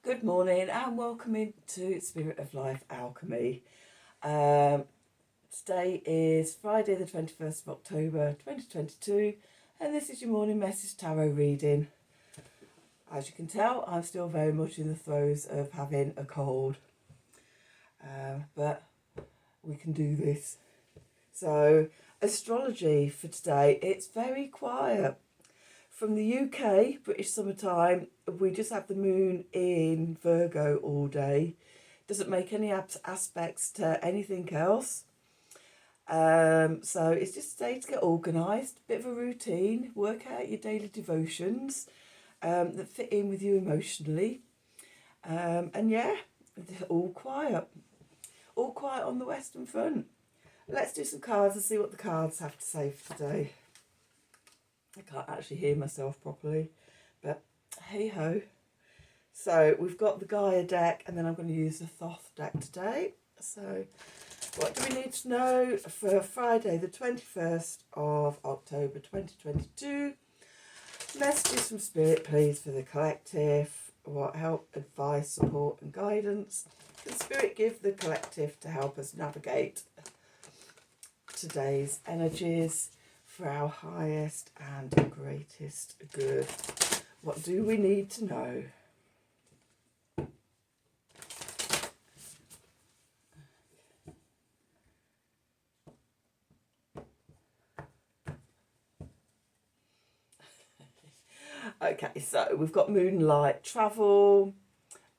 Good morning and welcome into Spirit of Life Alchemy. Um, Today is Friday the 21st of October 2022 and this is your morning message tarot reading. As you can tell, I'm still very much in the throes of having a cold, but we can do this. So, astrology for today, it's very quiet. From the UK, British summertime, we just have the moon in Virgo all day. Doesn't make any aspects to anything else. So it's just a day to get organised, bit of a routine, work out your daily devotions that fit in with you emotionally. And yeah, all quiet. All quiet on the Western Front. Let's do some cards and see what the cards have to say for today. I can't actually hear myself properly, but hey ho. So we've got the Gaia deck and then I'm going to use the Thoth deck today. So what do we need to know for Friday the 21st of October 2022? Messages from Spirit please for the collective. What help, advice, support and guidance can Spirit give the collective to help us navigate today's energies for our highest and greatest good? What do we need to know? Okay, so we've got moonlight, travel,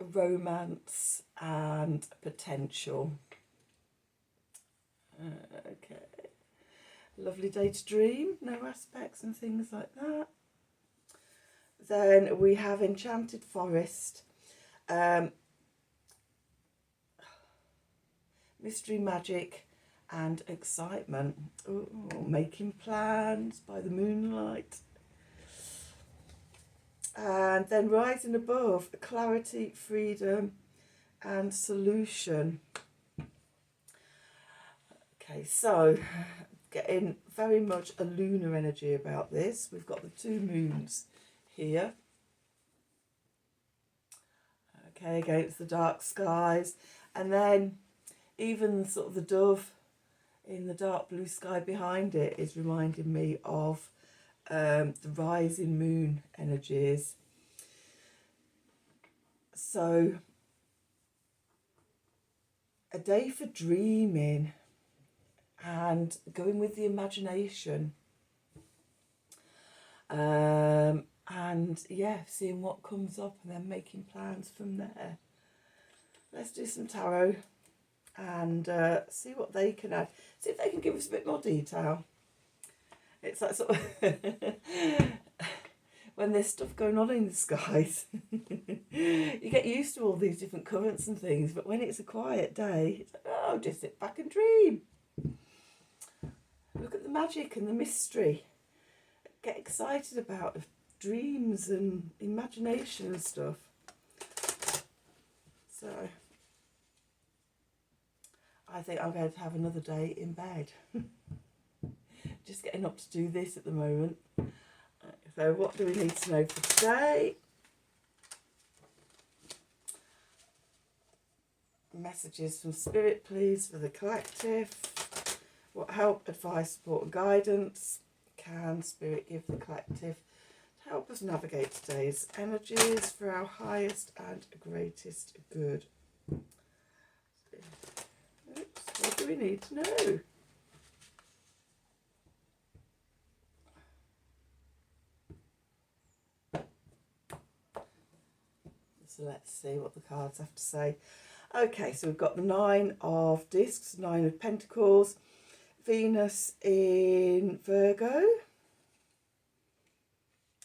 romance and potential. Okay. Lovely day to dream, no aspects and things like that. Then we have enchanted forest, mystery, magic and excitement. Ooh, making plans by the moonlight. And then rising above, clarity, freedom and solution. Okay, so getting very much a lunar energy about this. We've got the two moons here. Okay, against the dark skies. And then even sort of the dove in the dark blue sky behind it is reminding me of the rising moon energies. So a day for dreaming and going with the imagination, and yeah, seeing what comes up and then making plans from there. Let's do some tarot and see what they can add, see if they can give us a bit more detail. It's that sort of when there's stuff going on in the skies, you get used to all these different currents and things, but when it's a quiet day, it's like, oh, just sit back and dream. Look at the magic and the mystery. Get excited about dreams and imagination and stuff. So I think I'm going to have another day in bed. Just getting up to do this at the moment. So what do we need to know for today? Messages from Spirit please for the collective. What help, advice, support and guidance can Spirit give the collective to help us navigate today's energies for our highest and greatest good? Oops, what do we need to know? So let's see what the cards have to say. Okay, so we've got the Nine of Discs, Nine of Pentacles, Venus in Virgo.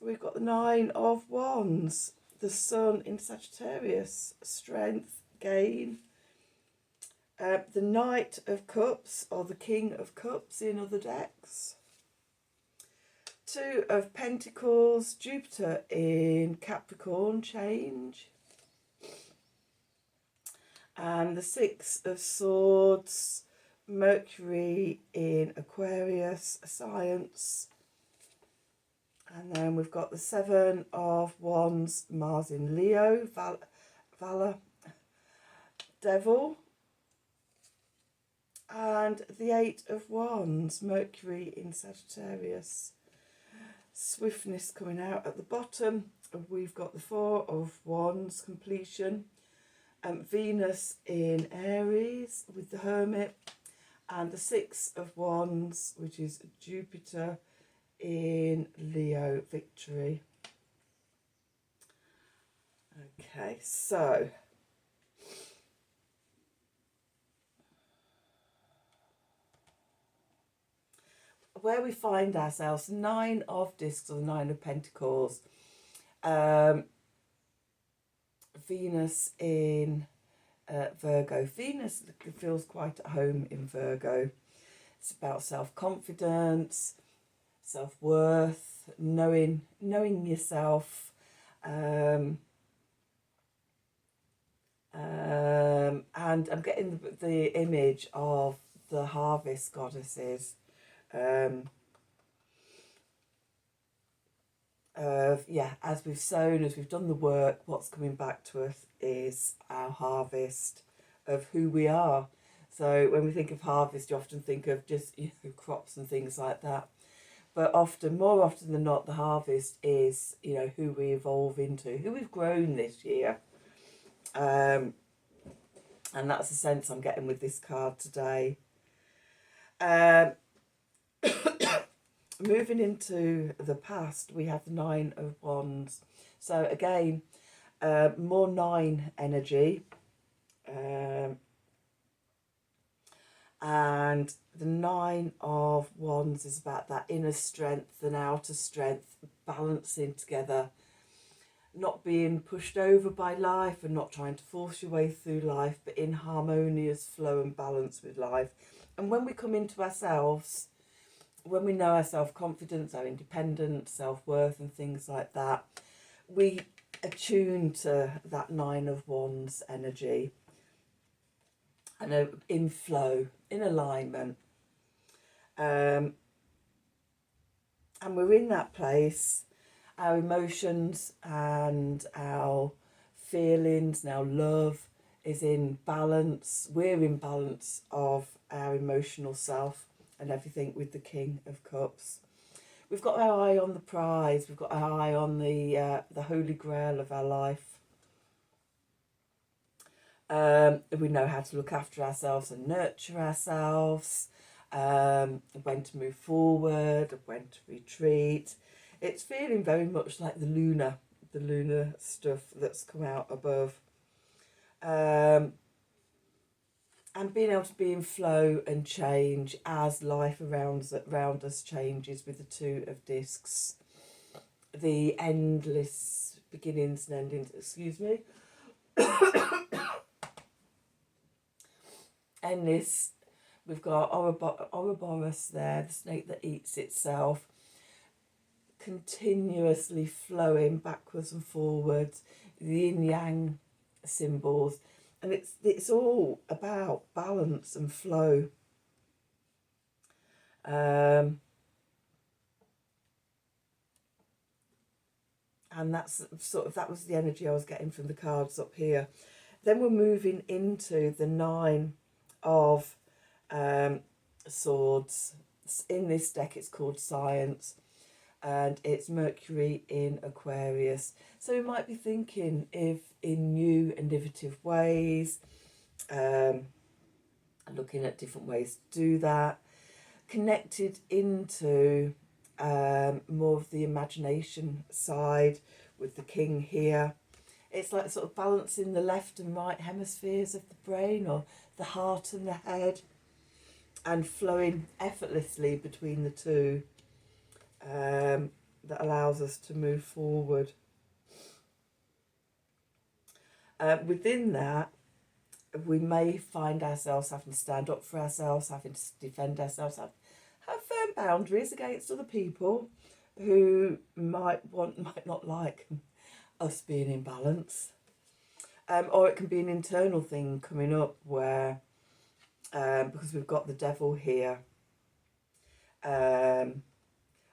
We've got the Nine of Wands, the Sun in Sagittarius, strength, gain. The Knight of Cups or the King of Cups in other decks. Two of Pentacles, Jupiter in Capricorn, change. And the Six of Swords, Mercury in Aquarius, science. And then we've got the Seven of Wands, Mars in Leo, Valor, Devil, and the Eight of Wands, Mercury in Sagittarius. Swiftness coming out at the bottom. We've got the Four of Wands, completion. Venus in Aries with the Hermit. And the Six of Wands, which is Jupiter in Leo, victory. Okay, so where we find ourselves, Nine of Discs or the Nine of Pentacles, Venus in Virgo. Venus feels quite at home in Virgo. It's about self-confidence, self-worth, knowing yourself, and I'm getting the image of the harvest goddesses. As we've sown, as we've done the work, what's coming back to us is our harvest of who we are. So when we think of harvest, you often think of just crops and things like that. But more often than not, the harvest is, who we evolve into, who we've grown this year. And that's the sense I'm getting with this card today. Moving into the past, we have the Nine of Wands. So again, more nine energy. And the Nine of Wands is about that inner strength and outer strength, balancing together, not being pushed over by life and not trying to force your way through life, but in harmonious flow and balance with life. And when we come into ourselves, when we know our self-confidence, our independence, self-worth and things like that, we attune to that Nine of Wands energy and are in flow, in alignment. And we're in that place. Our emotions and our feelings and our love is in balance. We're in balance of our emotional self and everything with the King of Cups. We've got our eye on the prize. We've got our eye on the holy grail of our life. We know how to look after ourselves and nurture ourselves, when to move forward, when to retreat. It's feeling very much like the lunar stuff that's come out above. And being able to be in flow and change as life around us changes with the Two of Discs. The endless beginnings and endings, endless. We've got Ouroboros there, the snake that eats itself, continuously flowing backwards and forwards, the yin-yang symbols. And it's all about balance and flow. And that was the energy I was getting from the cards up here. Then we're moving into the Nine of Swords. In this deck it's called Science, and it's Mercury in Aquarius. So we might be thinking in new, innovative ways, looking at different ways to do that, connected into more of the imagination side with the King here. It's like sort of balancing the left and right hemispheres of the brain, or the heart and the head, and flowing effortlessly between the two. That allows us to move forward. Within that, we may find ourselves having to stand up for ourselves, having to defend ourselves, have firm boundaries against other people who might not like us being in balance. Or it can be an internal thing coming up where, because we've got the Devil here,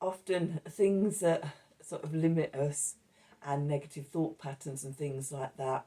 often things that sort of limit us and negative thought patterns and things like that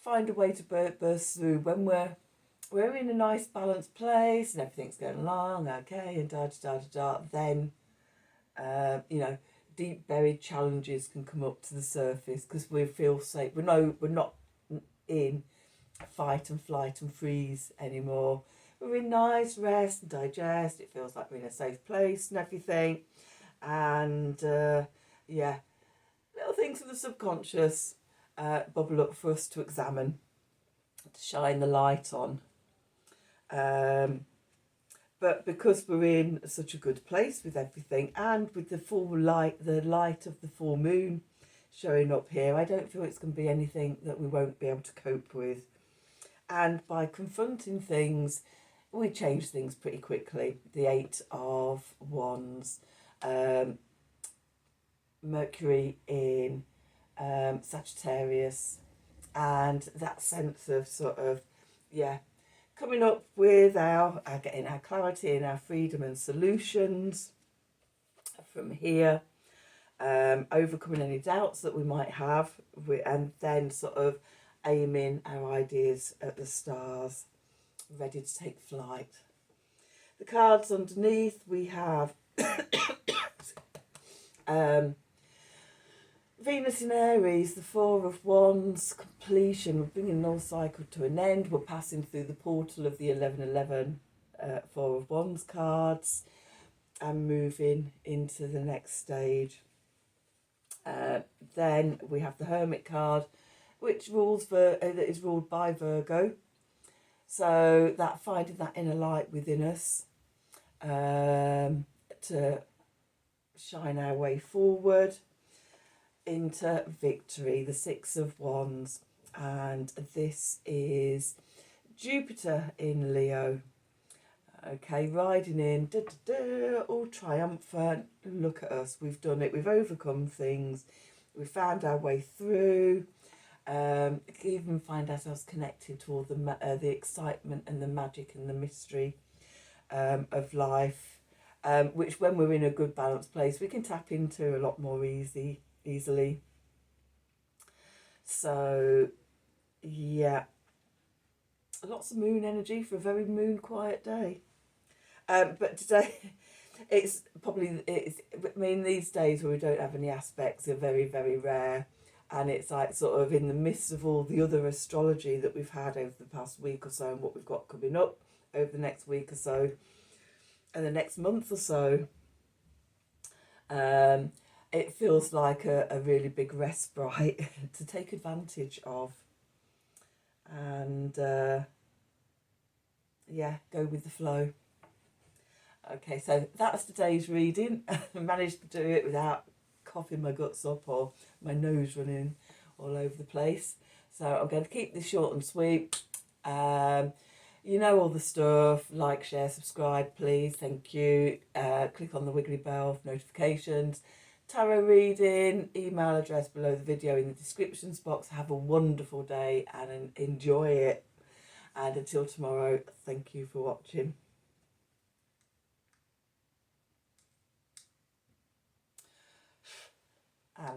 find a way to burst through when we're in a nice balanced place and everything's going along okay and then you know, deep buried challenges can come up to the surface because we feel safe. We're not in fight and flight and freeze anymore. We're in nice rest and digest. It feels like we're in a safe place and everything. And yeah, little things from the subconscious bubble up for us to examine, to shine the light on. But because we're in such a good place with everything and with the light of the full moon showing up here, I don't feel it's going to be anything that we won't be able to cope with. And by confronting things, we change things pretty quickly. The Eight of Wands, Mercury in Sagittarius, and that sense of sort of, yeah, coming up with getting our clarity and our freedom and solutions from here, overcoming any doubts that we might have, and then sort of aiming our ideas at the stars, ready to take flight. The cards underneath, we have Venus in Aries, the Four of Wands, completion. We're bringing an old cycle to an end. We're passing through the portal of the 1111 Four of Wands cards and moving into the next stage. Then we have the Hermit card, which is ruled by Virgo. So that finding that inner light within us to shine our way forward into victory, the Six of Wands, and this is Jupiter in Leo. Okay, riding in, all triumphant. Look at us, we've done it, we've overcome things, we found our way through. Even find ourselves connected to all the excitement and the magic and the mystery of life, which when we're in a good balanced place we can tap into a lot more easily. So yeah, lots of moon energy for a very moon quiet day. But today I mean, these days where we don't have any aspects are very, very rare, and it's like sort of in the midst of all the other astrology that we've had over the past week or so and what we've got coming up over the next week or so and the next month or so. It feels like a really big respite to take advantage of, and yeah, go with the flow. Okay, so that's today's reading. I managed to do it without coughing my guts up or my nose running all over the place. So I'm going to keep this short and sweet. You know all the stuff. Like, share, subscribe, please. Thank you. Click on the wiggly bell for notifications. Tarot reading, email address below the video in the descriptions box. Have a wonderful day and enjoy it. And until tomorrow, thank you for watching.